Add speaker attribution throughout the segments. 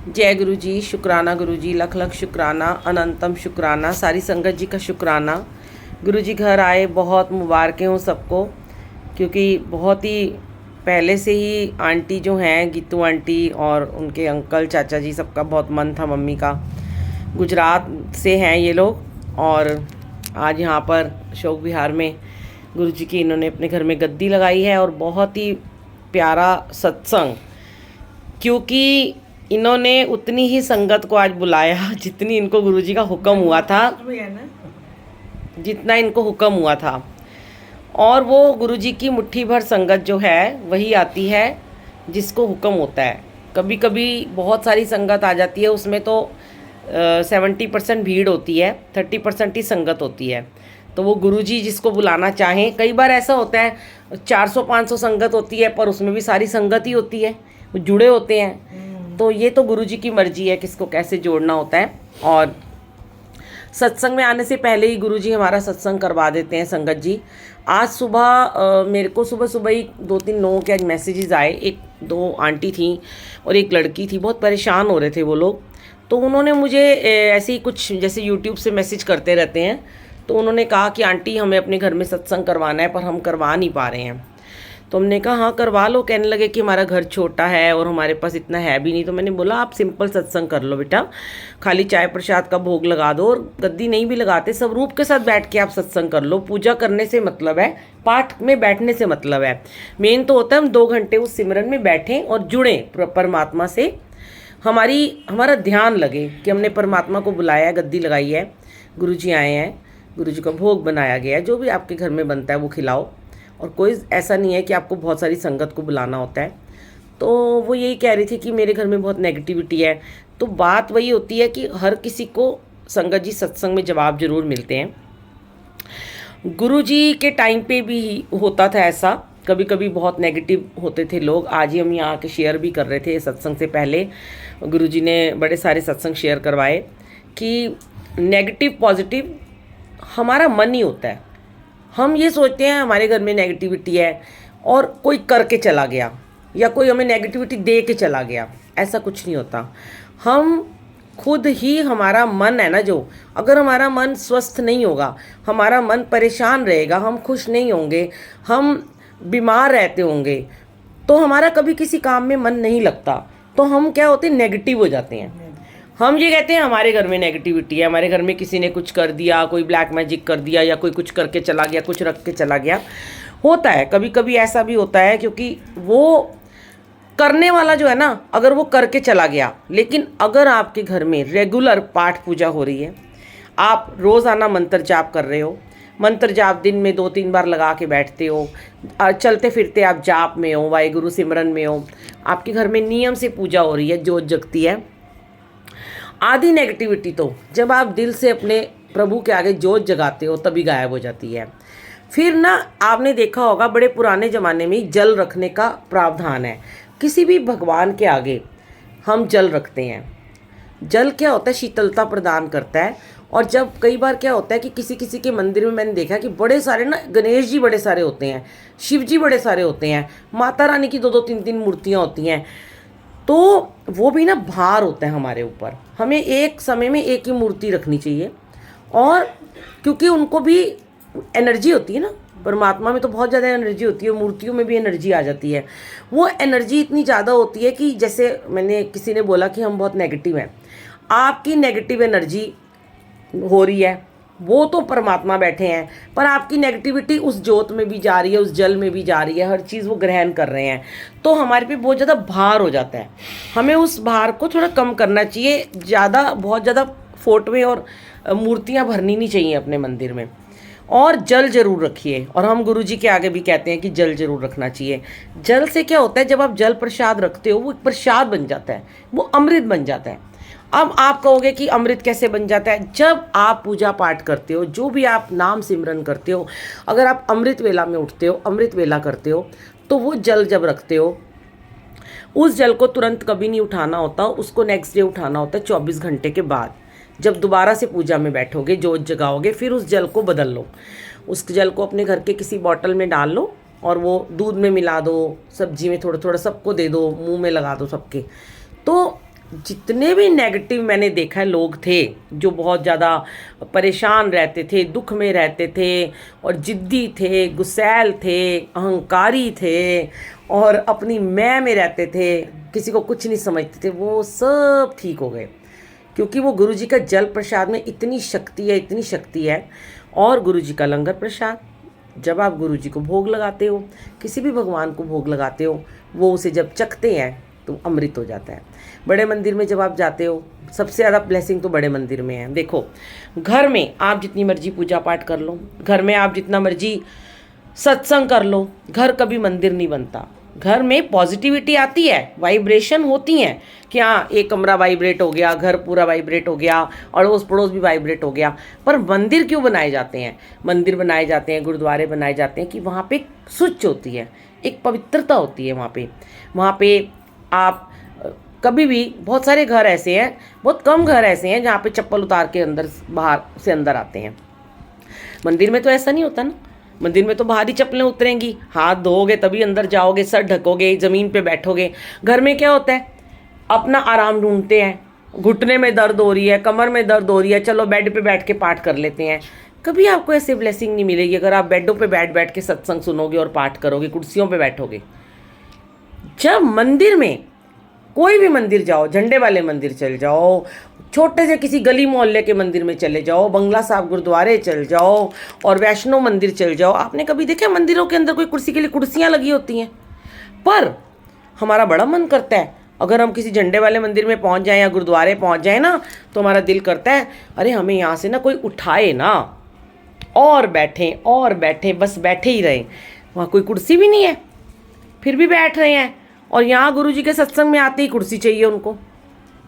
Speaker 1: जय गुरु जी, शुक्राना गुरु जी, लख लख शुक्राना, अनंतम शुक्राना, सारी संगत जी का शुक्राना। गुरु जी घर आए, बहुत मुबारकें हों सबको, क्योंकि बहुत ही पहले से ही आंटी जो हैं गीतू आंटी और उनके अंकल चाचा जी सबका बहुत मन था। मम्मी का गुजरात से हैं ये लोग, और आज यहाँ पर अशोक विहार में गुरु जी की इन्होंने अपने घर में गद्दी लगाई है। और बहुत ही प्यारा सत्संग, क्योंकि इन्होंने उतनी ही संगत को आज बुलाया जितनी इनको गुरुजी का हुक्म हुआ था, जितना इनको हुक्म हुआ था। और वो गुरुजी की मुट्ठी भर संगत जो है वही आती है जिसको हुक्म होता है। कभी कभी बहुत सारी संगत आ जाती है, उसमें तो 70% भीड़ होती है, 30% ही संगत होती है। तो वो गुरुजी जिसको बुलाना चाहें, कई बार ऐसा होता है 400-500 संगत होती है पर उसमें भी सारी संगत ही होती है, वो जुड़े होते हैं। तो ये तो गुरुजी की मर्जी है किसको कैसे जोड़ना होता है। और सत्संग में आने से पहले ही गुरुजी हमारा सत्संग करवा देते हैं संगत जी। आज सुबह मेरे को सुबह ही 2-3 लोगों के आज मैसेजेस आए। एक दो आंटी थी और एक लड़की थी, बहुत परेशान हो रहे थे वो लोग। तो उन्होंने मुझे ऐसे ही कुछ, जैसे यूट्यूब से मैसेज करते रहते हैं, तो उन्होंने कहा कि आंटी हमें अपने घर में सत्संग करवाना है पर हम करवा नहीं पा रहे हैं। तो हमने कहा हाँ करवा लो। कहने लगे कि हमारा घर छोटा है और हमारे पास इतना है भी नहीं। तो मैंने बोला आप सिंपल सत्संग कर लो बेटा, खाली चाय प्रसाद का भोग लगा दो, और गद्दी नहीं भी लगाते, स्वरूप के साथ बैठ के आप सत्संग कर लो। पूजा करने से मतलब है, पाठ में बैठने से मतलब है। मेन तो होता है हम 2 घंटे उस सिमरन में बैठें और जुड़ें परमात्मा से। हमारा ध्यान लगे कि हमने परमात्मा को बुलाया है, गद्दी लगाई है, गुरु जी आए हैं, गुरु जी का भोग बनाया गया है, जो भी आपके घर में बनता है वो खिलाओ। और कोई ऐसा नहीं है कि आपको बहुत सारी संगत को बुलाना होता है। तो वो यही कह रही थी कि मेरे घर में बहुत नेगेटिविटी है। तो बात वही होती है कि हर किसी को संगत जी सत्संग में जवाब जरूर मिलते हैं। गुरु जी के टाइम पे भी होता था ऐसा, कभी कभी बहुत नेगेटिव होते थे लोग। आज ही हम यहाँ आके शेयर भी कर रहे थे, सत्संग से पहले गुरु जी ने बड़े सारे सत्संग शेयर करवाए कि नेगेटिव पॉजिटिव हमारा मन ही होता है। हम ये सोचते हैं हमारे घर में नेगेटिविटी है और कोई करके चला गया या कोई हमें नेगेटिविटी दे के चला गया, ऐसा कुछ नहीं होता। हम खुद ही, हमारा मन है ना जो, अगर हमारा मन स्वस्थ नहीं होगा, हमारा मन परेशान रहेगा, हम खुश नहीं होंगे, हम बीमार रहते होंगे, तो हमारा कभी किसी काम में मन नहीं लगता। तो हम क्या होते हैं, नेगेटिव हो जाते हैं। हम ये कहते हैं हमारे घर में नेगेटिविटी है, हमारे घर में किसी ने कुछ कर दिया, कोई ब्लैक मैजिक कर दिया या कोई कुछ करके चला गया, कुछ रख के चला गया। होता है कभी कभी ऐसा भी होता है, क्योंकि वो करने वाला जो है ना, अगर वो करके चला गया। लेकिन अगर आपके घर में रेगुलर पाठ पूजा हो रही है, आप रोज़ाना मंत्र जाप कर रहे हो, मंत्र जाप दिन में 2-3 बार लगा के बैठते हो, चलते फिरते आप जाप में हो, वाहिगुरु सिमरन में हो, आपके घर में नियम से पूजा हो रही है, जोत जगती है। आधी नेगेटिविटी तो जब आप दिल से अपने प्रभु के आगे जोत जगाते हो तभी गायब हो जाती है। फिर ना, आपने देखा होगा बड़े पुराने ज़माने में जल रखने का प्रावधान है। किसी भी भगवान के आगे हम जल रखते हैं। जल क्या होता है, शीतलता प्रदान करता है। और जब कई बार क्या होता है कि किसी किसी के मंदिर में मैंने देखा कि बड़े सारे ना, गणेश जी बड़े सारे होते हैं, शिव जी बड़े सारे होते हैं, माता रानी की 2-2 3-3 मूर्तियाँ होती हैं। तो वो भी ना भार होता है हमारे ऊपर। हमें एक समय में एक ही मूर्ति रखनी चाहिए। और क्योंकि उनको भी एनर्जी होती है ना, परमात्मा में तो बहुत ज़्यादा एनर्जी होती है, मूर्तियों में भी एनर्जी आ जाती है। वो एनर्जी इतनी ज़्यादा होती है कि जैसे मैंने, किसी ने बोला कि हम बहुत नेगेटिव हैं, आपकी नेगेटिव एनर्जी हो रही है, वो तो परमात्मा बैठे हैं, पर आपकी नेगेटिविटी उस जोत में भी जा रही है, उस जल में भी जा रही है, हर चीज़ वो ग्रहण कर रहे हैं। तो हमारे पे बहुत ज़्यादा भार हो जाता है। हमें उस भार को थोड़ा कम करना चाहिए। बहुत ज़्यादा फोटोएं और मूर्तियाँ भरनी नहीं चाहिए अपने मंदिर में। और जल जरूर रखिए। और हम गुरु जी के आगे भी कहते हैं कि जल जरूर रखना चाहिए। जल से क्या होता है, जब आप जल प्रसाद रखते हो, वो एक प्रसाद बन जाता है, वो अमृत बन जाता है। अब आप कहोगे कि अमृत कैसे बन जाता है? जब आप पूजा पाठ करते हो, जो भी आप नाम सिमरन करते हो, अगर आप अमृत वेला में उठते हो, अमृत वेला करते हो, तो वो जल जब रखते हो, उस जल को तुरंत कभी नहीं उठाना होता, उसको नेक्स्ट डे उठाना होता है 24 घंटे के बाद। जब दोबारा से पूजा में बैठोगे, जोत जगाओगे, फिर उस जल को बदल लो। उस जल को अपने घर के किसी बॉटल में डाल लो और वो दूध में मिला दो, सब्जी में थोड़ा थोड़ा सबको दे दो, मुंह में लगा दो सबके। तो जितने भी नेगेटिव मैंने देखा है लोग थे जो बहुत ज़्यादा परेशान रहते थे, दुख में रहते थे और जिद्दी थे, गुस्सैल थे, अहंकारी थे और अपनी मैं में रहते थे, किसी को कुछ नहीं समझते थे, वो सब ठीक हो गए क्योंकि वो गुरु जी का जल प्रसाद में इतनी शक्ति है, इतनी शक्ति है। और गुरु जी का लंगर प्रसाद, जब आप गुरु जी को भोग लगाते हो, किसी भी भगवान को भोग लगाते हो, वो उसे जब चखते हैं तो अमृत हो जाता है। बड़े मंदिर में जब आप जाते हो, सबसे ज़्यादा ब्लेसिंग तो बड़े मंदिर में है। देखो, घर में आप जितनी मर्जी पूजा पाठ कर लो, घर में आप जितना मर्जी सत्संग कर लो, घर कभी मंदिर नहीं बनता। घर में पॉजिटिविटी आती है, वाइब्रेशन होती हैं कि हाँ एक कमरा वाइब्रेट हो गया, घर पूरा वाइब्रेट हो गया, अड़ोस पड़ोस भी वाइब्रेट हो गया। पर मंदिर क्यों बनाए जाते हैं? मंदिर बनाए जाते हैं, गुरुद्वारे बनाए जाते हैं कि वहाँ पे एक स्विच होती है, एक पवित्रता होती है वहाँ पे आप कभी भी, बहुत सारे घर ऐसे हैं, बहुत कम घर ऐसे हैं जहाँ पे चप्पल उतार के अंदर बाहर से अंदर आते हैं। मंदिर में तो ऐसा नहीं होता ना। मंदिर में तो बाहर ही चप्पलें उतरेंगी, हाथ धोओगे तभी अंदर जाओगे, सर ढकोगे, ज़मीन पे बैठोगे। घर में क्या होता है, अपना आराम ढूंढते हैं, घुटने में दर्द हो रही है, कमर में दर्द हो रही है, चलो बेड पे बैठ के पाठ कर लेते हैं। कभी आपको ऐसे ब्लेसिंग नहीं मिलेगी अगर आप बेडों पे बैठ के सत्संग सुनोगे और पाठ करोगे, कुर्सियों पे बैठोगे। जब मंदिर में, कोई भी मंदिर जाओ, झंडे वाले मंदिर चल जाओ, छोटे से किसी गली मोहल्ले के मंदिर में चले जाओ, बंगला साहब गुरुद्वारे चल जाओ और वैष्णो मंदिर चल जाओ, आपने कभी देखा मंदिरों के अंदर कोई कुर्सी के लिए कुर्सियाँ लगी होती हैं? पर हमारा बड़ा मन करता है अगर हम किसी झंडे वाले मंदिर में पहुंच जाएं या गुरुद्वारे पहुंच जाएं ना, तो हमारा दिल करता है अरे हमें यहाँ से ना कोई उठाए ना, और बैठें, बस बैठे ही रहें। वहाँ कोई कुर्सी भी नहीं है, फिर भी बैठ रहे हैं। और यहाँ गुरु जी के सत्संग में आते ही कुर्सी चाहिए उनको,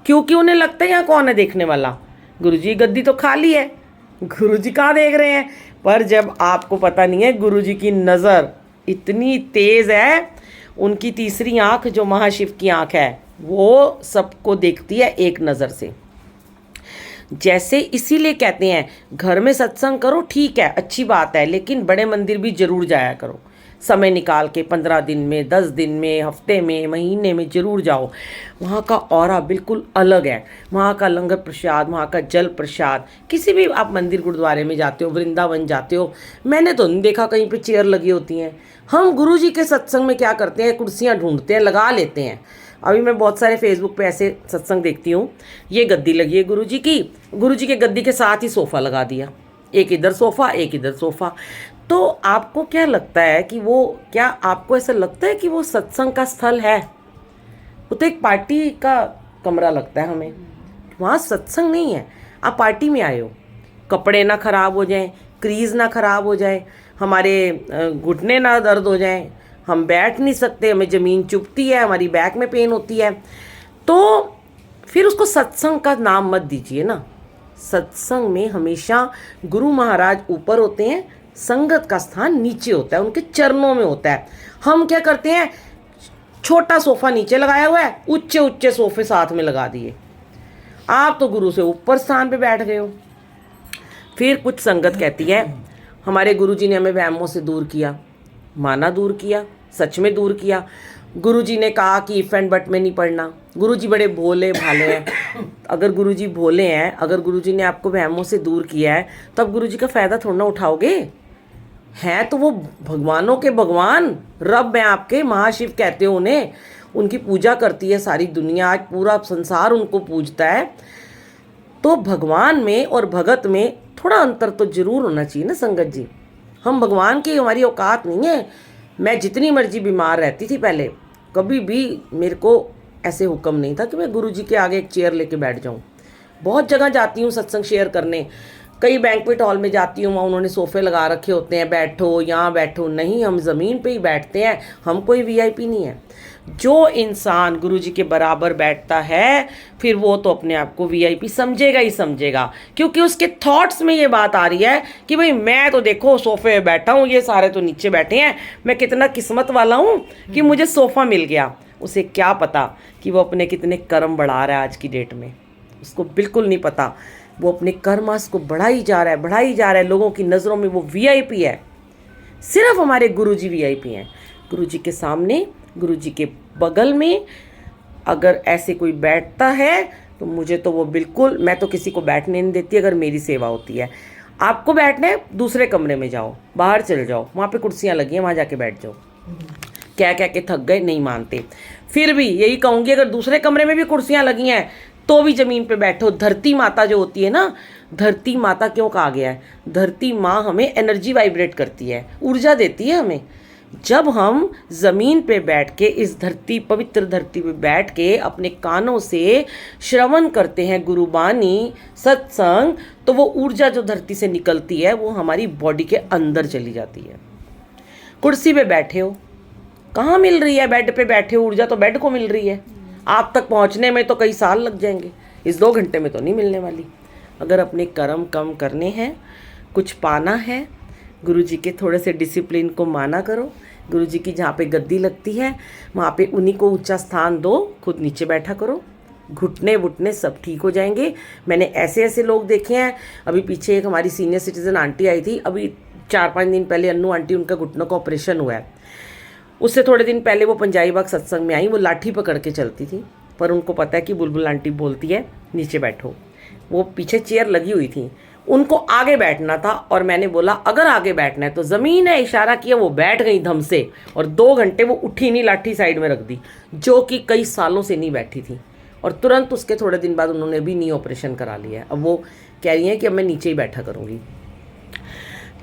Speaker 1: क्योंकि उन्हें लगता है यहाँ कौन है देखने वाला, गुरु जी गद्दी तो खाली है, गुरु जी कहाँ देख रहे हैं। पर जब आपको पता नहीं है, गुरु जी की नज़र इतनी तेज़ है, उनकी तीसरी आँख जो महाशिव की आँख है वो सबको देखती है एक नज़र से। जैसे इसीलिए कहते हैं घर में सत्संग करो, ठीक है, अच्छी बात है, लेकिन बड़े मंदिर भी ज़रूर जाया करो, समय निकाल के 15 दिन में, 10 दिन में, हफ्ते में, महीने में ज़रूर जाओ। वहाँ का ऑरा बिल्कुल अलग है, वहाँ का लंगर प्रसाद, वहाँ का जल प्रसाद। किसी भी आप मंदिर गुरुद्वारे में जाते हो, वृंदावन जाते हो, मैंने तो नहीं देखा कहीं पे चेयर लगी होती हैं। हम गुरु जी के सत्संग में क्या करते हैं, कुर्सियाँ ढूंढते हैं, लगा लेते हैं। अभी मैं बहुत सारे फेसबुक पे ऐसे सत्संग देखती हूँ, ये गद्दी लगी है गुरु जी की, गुरु जी के गद्दी के साथ ही सोफ़ा लगा दिया, एक इधर सोफ़ा एक इधर सोफ़ा। तो आपको क्या लगता है कि वो, क्या आपको ऐसा लगता है कि वो सत्संग का स्थल है? वो तो एक पार्टी का कमरा लगता है हमें। वहाँ सत्संग नहीं है, आप पार्टी में आए हो। कपड़े ना ख़राब हो जाएं, क्रीज ना ख़राब हो जाए, हमारे घुटने ना दर्द हो जाएं, हम बैठ नहीं सकते, हमें ज़मीन चुभती है, हमारी बैक में पेन होती है, तो फिर उसको सत्संग का नाम मत दीजिए ना। सत्संग में हमेशा गुरु महाराज ऊपर होते हैं, संगत का स्थान नीचे होता है, उनके चरणों में होता है। हम क्या करते हैं, छोटा सोफ़ा नीचे लगाया हुआ है, ऊंचे ऊंचे सोफ़े साथ में लगा दिए। आप तो गुरु से ऊपर स्थान पे बैठ गए हो। फिर कुछ संगत कहती है हमारे गुरु जी ने हमें वहमों से दूर किया, माना दूर किया, सच में दूर किया। गुरु जी ने कहा कि इफ एंड बट में नहीं पढ़ना, गुरु जी बड़े भोले भाले हैं। अगर गुरु जी भोले हैं, अगर गुरु जी ने आपको वहमों से दूर किया है, तो आप गुरु जी का फ़ायदा थोड़ा ना उठाओगे। हैं तो वो भगवानों के भगवान, रब हैं आपके, महाशिव कहते हो उन्हें, उनकी पूजा करती है सारी दुनिया, आज पूरा संसार उनको पूजता है। तो भगवान में और भगत में थोड़ा अंतर तो जरूर होना चाहिए ना संगत जी। हम भगवान की, हमारी औकात नहीं है। मैं जितनी मर्जी बीमार रहती थी पहले, कभी भी मेरे को ऐसे हुक्म नहीं था कि मैं गुरु जी के आगे एक चेयर लेके बैठ जाऊं। बहुत जगह जाती हूँ सत्संग शेयर करने, कई बैंक्वेट हॉल में जाती हूँ, वहाँ उन्होंने सोफ़े लगा रखे होते हैं, बैठो यहाँ बैठो, नहीं, हम ज़मीन पे ही बैठते हैं, हम कोई वीआईपी नहीं है। जो इंसान गुरु जी के बराबर बैठता है, फिर वो तो अपने आप को वीआईपी समझेगा ही समझेगा, क्योंकि उसके थॉट्स में ये बात आ रही है कि भाई मैं तो देखो सोफ़े पे बैठा हूँ, ये सारे तो नीचे बैठे हैं, मैं कितना किस्मत वाला हूँ कि मुझे सोफ़ा मिल गया। उसे क्या पता कि वो अपने कितने कर्म बढ़ा रहा है आज की डेट में, उसको बिल्कुल नहीं पता। वो अपने कर्मास को बढ़ाई जा रहा है, लोगों की नज़रों में वो वीआईपी है। सिर्फ हमारे गुरुजी वीआईपी हैं। गुरुजी के सामने, गुरुजी के बगल में अगर ऐसे कोई बैठता है तो मुझे तो वो बिल्कुल, मैं तो किसी को बैठने नहीं देती अगर मेरी सेवा होती है। आपको बैठना है दूसरे कमरे में जाओ, बाहर चले जाओ, वहाँ पे कुर्सियाँ लगी हैं, वहाँ जाके बैठ जाओ। क्या क्या के थक गए, नहीं मानते। फिर भी यही कहूँगी, अगर दूसरे कमरे में भी कुर्सियाँ लगी हैं तो भी ज़मीन पे बैठो। धरती माता जो होती है ना, धरती माता क्यों कहा गया है? धरती माँ हमें एनर्जी वाइब्रेट करती है, ऊर्जा देती है हमें। जब हम ज़मीन पे बैठ के, इस धरती, पवित्र धरती पे बैठ के अपने कानों से श्रवण करते हैं गुरुबानी, सत्संग, तो वो ऊर्जा जो धरती से निकलती है वो हमारी बॉडी के अंदर चली जाती है। कुर्सी पे बैठे हो, कहाँ मिल रही है? बेड पे बैठे हो, ऊर्जा तो बेड को मिल रही है। आप तक पहुँचने में तो कई साल लग जाएंगे, इस 2 घंटे में तो नहीं मिलने वाली। अगर अपने कर्म कम करने हैं, कुछ पाना है, गुरुजी के थोड़े से डिसिप्लिन को माना करो। गुरुजी की जहाँ पे गद्दी लगती है वहाँ पे उन्हीं को ऊंचा स्थान दो, खुद नीचे बैठा करो। घुटने वुटने सब ठीक हो जाएंगे। मैंने ऐसे ऐसे लोग देखे हैं। अभी पीछे एक हमारी सीनियर सिटीज़न आंटी आई थी, अभी 4-5 दिन पहले, अन्नू आंटी, उनका घुटनों का ऑपरेशन हुआ है। उससे थोड़े दिन पहले वो पंजाबी बाग सत्संग में आई, वो लाठी पकड़ के चलती थी, पर उनको पता है कि बुलबुल आंटी बोलती है नीचे बैठो। वो पीछे चेयर लगी हुई थी, उनको आगे बैठना था, और मैंने बोला अगर आगे बैठना है तो ज़मीन है, इशारा किया, वो बैठ गई धम से, और 2 घंटे वो उठी नहीं, लाठी साइड में रख दी, जो कि कई सालों से नहीं बैठी थी। और तुरंत उसके थोड़े दिन बाद उन्होंने भी नी ऑपरेशन करा लिया है। अब वो कह रही हैं कि अब मैं नीचे ही बैठा करूँगी।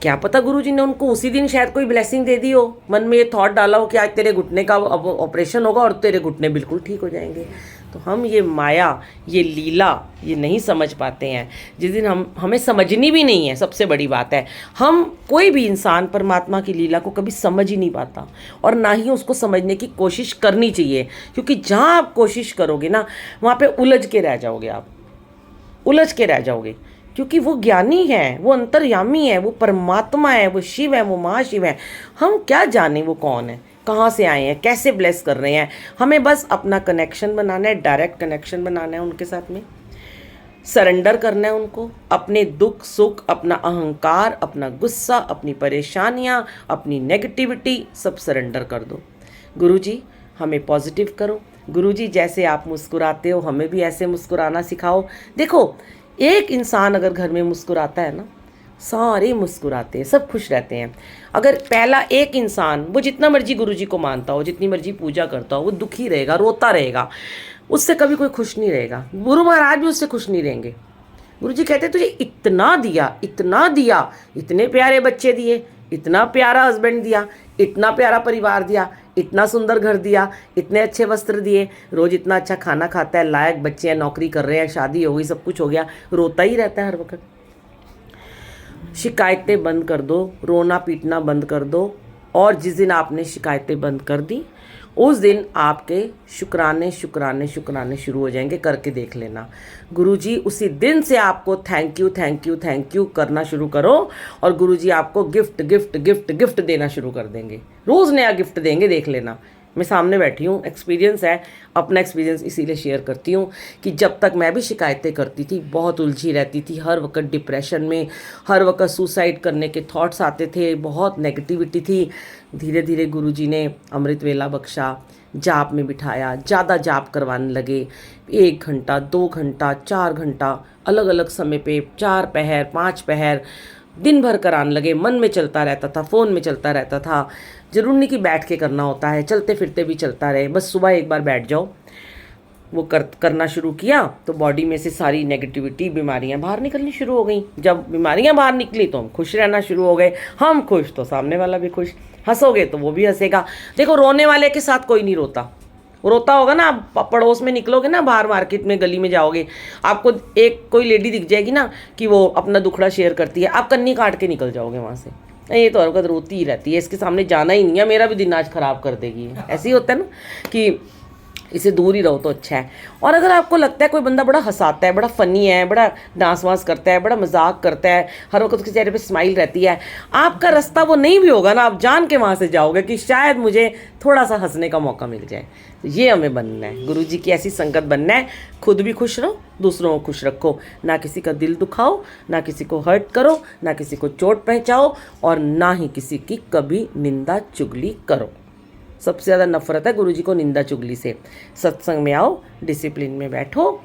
Speaker 1: क्या पता गुरुजी ने उनको उसी दिन शायद कोई ब्लेसिंग दे दी हो, मन में ये थॉट डाला हो कि आज तेरे घुटने का अब ऑपरेशन होगा और तेरे घुटने बिल्कुल ठीक हो जाएंगे। तो हम ये माया, ये लीला, ये नहीं समझ पाते हैं। जिस दिन हमें समझनी भी नहीं है, सबसे बड़ी बात है, हम कोई भी इंसान परमात्मा की लीला को कभी समझ ही नहीं पाता, और ना ही उसको समझने की कोशिश करनी चाहिए। क्योंकि जहाँ आप कोशिश करोगे ना, वहाँ पे उलझ के रह जाओगे, आप उलझ के रह जाओगे। क्योंकि वो ज्ञानी है, वो अंतर्यामी है, वो परमात्मा है, वो शिव है, वो महाशिव है। हम क्या जाने वो कौन है, कहाँ से आए हैं, कैसे ब्लेस कर रहे हैं। हमें बस अपना कनेक्शन बनाना है, डायरेक्ट कनेक्शन बनाना है उनके साथ में, सरेंडर करना है उनको, अपने दुख सुख, अपना अहंकार, अपना गुस्सा, अपनी परेशानियाँ, अपनी नेगेटिविटी सब सरेंडर कर दो। गुरुजी हमें पॉजिटिव करो। गुरुजी जैसे आप मुस्कुराते हो, हमें भी ऐसे मुस्कुराना सिखाओ। देखो, एक इंसान अगर घर में मुस्कुराता है ना, सारे मुस्कुराते हैं, सब खुश रहते हैं। अगर पहला एक इंसान, वो जितना मर्जी गुरुजी को मानता हो, जितनी मर्जी पूजा करता हो, वो दुखी रहेगा, रोता रहेगा, उससे कभी कोई खुश नहीं रहेगा। गुरु महाराज भी उससे खुश नहीं रहेंगे। गुरुजी कहते तुझे इतना दिया, इतना दिया, इतने प्यारे बच्चे दिए, इतना प्यारा हस्बैंड दिया, इतना प्यारा परिवार दिया, इतना सुंदर घर दिया, इतने अच्छे वस्त्र दिए, रोज इतना अच्छा खाना खाता है, लायक बच्चे हैं, नौकरी कर रहे हैं, शादी हो गई, सब कुछ हो गया, रोता ही रहता है हर वक्त। शिकायतें बंद कर दो, रोना पीटना बंद कर दो, और जिस दिन आपने शिकायतें बंद कर दी, उस दिन आपके शुक्राने शुक्राने शुक्राने शुरू हो जाएंगे। करके देख लेना। गुरुजी उसी दिन से आपको thank you thank you thank you करना शुरू करो, और गुरुजी आपको गिफ्ट गिफ्ट गिफ्ट गिफ्ट देना शुरू कर देंगे। रोज़ नया गिफ्ट देंगे, देख लेना। मैं सामने बैठी हूँ, एक्सपीरियंस है, अपना एक्सपीरियंस इसीलिए शेयर करती हूँ कि जब तक मैं भी शिकायतें करती थी, बहुत उलझी रहती थी, हर वक्त डिप्रेशन में, हर वक्त सुसाइड करने के थॉट्स आते थे, बहुत नेगेटिविटी थी। धीरे धीरे गुरुजी ने अमृत वेला बख्शा, जाप में बिठाया, ज़्यादा जाप करवाने लगे। 1 घंटा, 2 घंटा, 4 घंटा, अलग अलग समय पे, 4 पहर, 5 पहर, दिन भर कराने लगे। मन में चलता रहता था, फ़ोन में चलता रहता था। ज़रूर नहीं कि बैठ के करना होता है, चलते फिरते भी चलता रहे, बस सुबह एक बार बैठ जाओ। वो करना शुरू किया तो बॉडी में से सारी नेगेटिविटी, बीमारियां बाहर निकलनी शुरू हो गई। जब बीमारियां बाहर निकली तो हम खुश रहना शुरू हो गए। हम खुश तो सामने वाला भी खुश, हंसोगे तो वो भी हंसेगा। देखो, रोने वाले के साथ कोई नहीं रोता। रोता होगा ना, आप पड़ोस में निकलोगे ना, बाहर मार्केट में गली में जाओगे, आपको एक कोई लेडी दिख जाएगी ना कि वो अपना दुखड़ा शेयर करती है, आप कन्नी काट के निकल जाओगे वहाँ से। ये तो हर वक्त रोती ही रहती है, इसके सामने जाना ही नहीं है, मेरा भी दिन आज ख़राब कर देगी। ऐसे ही होता है ना कि इसे दूर ही रहो तो अच्छा है। और अगर आपको लगता है कोई बंदा बड़ा हंसाता है, बड़ा फ़नी है, बड़ा डांस वांस करता है, बड़ा मजाक करता है, हर वक्त उसके चेहरे पे स्माइल रहती है, आपका रास्ता वो नहीं भी होगा ना, आप जान के वहाँ से जाओगे कि शायद मुझे थोड़ा सा हंसने का मौका मिल जाए। तो ये हमें बनना है, गुरुजी की ऐसी संगत बनना है। खुद भी खुश रहो, दूसरों को खुश रखो, ना किसी का दिल दुखाओ, ना किसी को हर्ट करो, ना किसी को चोट पहुँचाओ, और ना ही किसी की कभी निंदा चुगली करो। सबसे ज़्यादा नफरत है गुरुजी को निंदा चुगली से। सत्संग में आओ, डिसिप्लिन में बैठो,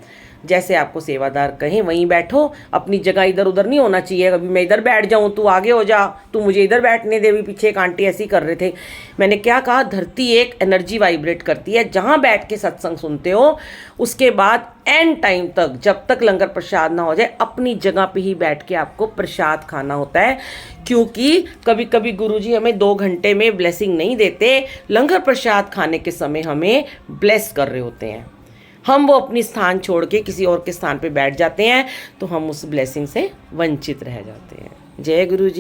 Speaker 1: जैसे आपको सेवादार कहें वहीं बैठो, अपनी जगह इधर उधर नहीं होना चाहिए। कभी मैं इधर बैठ जाऊं, तू आगे हो जा, तू मुझे इधर बैठने दे। भी पीछे एक आंटी ऐसी कर रहे थे। मैंने क्या कहा, धरती एक एनर्जी वाइब्रेट करती है। जहां बैठ के सत्संग सुनते हो, उसके बाद एंड टाइम तक, जब तक लंगर प्रसाद ना हो जाए, अपनी जगह पे ही बैठ के आपको प्रसाद खाना होता है। क्योंकि कभी कभी गुरुजी हमें 2 घंटे में ब्लेसिंग नहीं देते, लंगर प्रसाद खाने के समय हमें ब्लेस कर रहे होते हैं। हम वो अपनी स्थान छोड़ के किसी और के स्थान पे बैठ जाते हैं, तो हम उस ब्लेसिंग से वंचित रह जाते हैं। जय गुरु जी।